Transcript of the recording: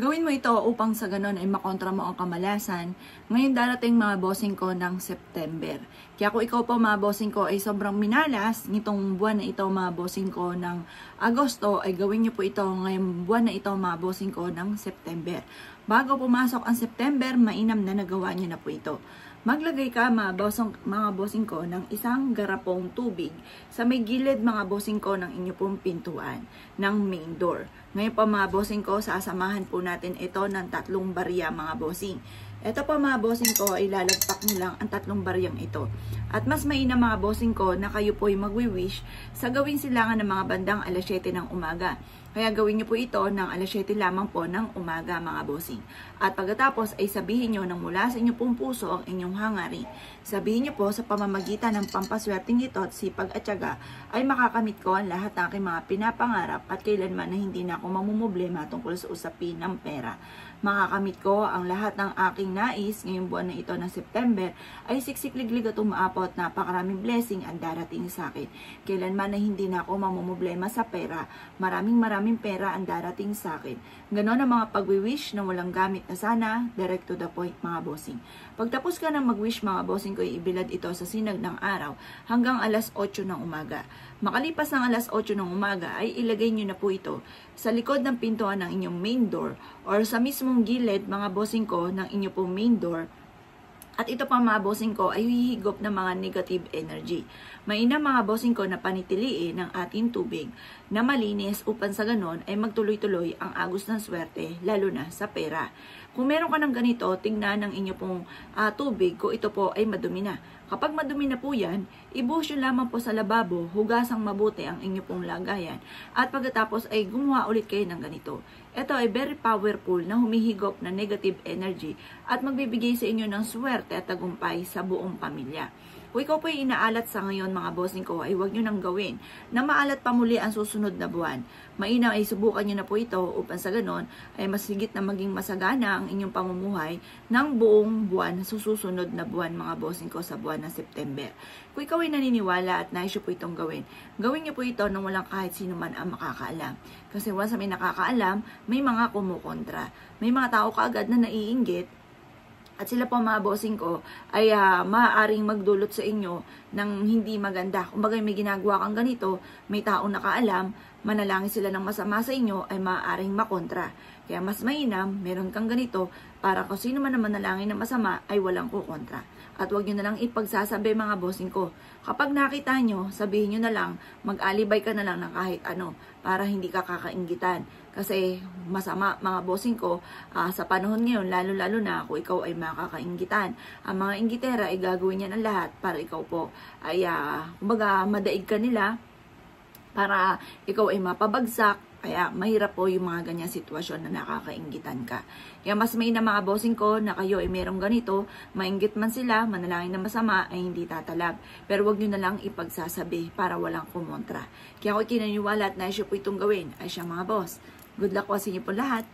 Gawin mo ito upang sa ganon ay makontra mo ang kamalasan. Ngayon darating mga bossing ko ng September. Kaya kung ikaw po mga bossing ko ay sobrang minalas, nitong buwan na ito mga bossing ko ng Agosto, ay gawin nyo po ito ngayong buwan na ito mga bossing ko ng September. Bago pumasok ang September, mainam na nagawa nyo na po ito. Maglagay ka mga bossing ko ng isang garapong tubig sa may gilid mga bossing ko ng inyo pong pintuan ng main door. Ngayon pa mga bossing ko, sasamahan po natin ito ng 3 barya mga bossing. Ito pa mga bossing ko ay lalagpak nyo lang ang 3 baryang ito. At mas mainam mga bossing ko na kayo po ay magwi-wish sa gawin silangan ng mga bandang alas 7 ng umaga. Kaya gawin nyo po ito ng alas 7 lamang po ng umaga mga bossing. At pagkatapos ay sabihin nyo nang mula sa inyo pong puso ang inyong hangarin. Sabihin nyo po sa pamamagitan ng pampaswerteng ito at sipag at tiyaga ay makakamit ko ang lahat ng aking mga pinapangarap at kailanman na hindi na ako mamumblema tungkol sa usapin ng pera. Makakamit ko ang lahat ng aking nais ngayong buwan na ito ng September ay siksikliglig at umaapot napakaraming blessing ang darating sa akin. Kailanman na hindi na ako mamumblema sa pera, maraming pera ang darating sa akin. Ganon ang mga pagwi-wish na walang gamit na sana, direct to the point mga bossing. Pagtapos ka ng mag-wish mga bossing ko, ibilad ito sa sinag ng araw hanggang alas 8 ng umaga. Makalipas ng alas 8 ng umaga ay ilagay nyo na po ito sa likod ng pintuan ng inyong main door or sa mismong gilid mga bossing ko ng inyo pong main door. At ito pa mga bossing ko ay hihigop ng mga negative energy. Mainam mga bossing ko na panitiliin ng ating tubig na malinis upang sa ganon ay magtuloy-tuloy ang agos ng swerte lalo na sa pera. Kung meron ka ng ganito, tingnan ng inyo pong tubig kung ito po ay madumi na. Kapag madumi na po yan, ibuhos nyo lamang po sa lababo, hugasang mabuti ang inyo pong lagayan. At pagkatapos ay gumawa ulit kayo ng ganito. Ito ay very powerful na humihigop na negative energy at magbibigay sa inyo ng swerte at tagumpay sa buong pamilya. Kung ikaw po ay inaalat sa ngayon mga bossing ko, ay huwag nyo nang gawin na maalat pa muli ang susunod na buwan. Mainam ay subukan nyo na po ito upang sa ganon ay mas higit na maging masagana ang inyong pamumuhay ng buong buwan sa susunod na buwan mga bossing ko sa buwan ng September. Kung ikaw ay naniniwala at nais po itong gawin nyo po ito nang walang kahit sino man ang makakaalam. Kasi once may nakakaalam, may mga kumukontra. May mga tao kaagad na naiinggit at sila po mga bossing ko ay maaaring magdulot sa inyo ng hindi maganda. Kung bagay may ginagawa kang ganito, may taong nakaalam, manalangin sila ng masama sa inyo ay maaaring makontra. Kaya mas mainam, meron kang ganito para kung sino man na manalangin ng masama ay walang kukontra. At huwag nyo na lang ipagsasabi mga bossing ko. Kapag nakita nyo, sabihin nyo na lang, mag-alibay ka na lang ng kahit ano para hindi ka kakainggitan. Kasi masama mga bossing ko sa panahon ngayon, lalo-lalo na kung ikaw ay makakainggitan. Ang mga inggitera ay gagawin niya ng lahat para ikaw po ay kumbaga madaig ka nila para ikaw ay mapabagsak. Kaya mahirap po yung mga ganyang sitwasyon na nakakainggitan ka. Kaya mas may na mga bossing ko na kayo ay merong ganito, mainggit man sila, manalangin na masama ay hindi tatalab. Pero wag nyo na lang ipagsasabi para walang kumontra. Kaya ako kinaniwala at naisyo po itong gawin ay siya mga boss. Good luck po sa inyo po lahat.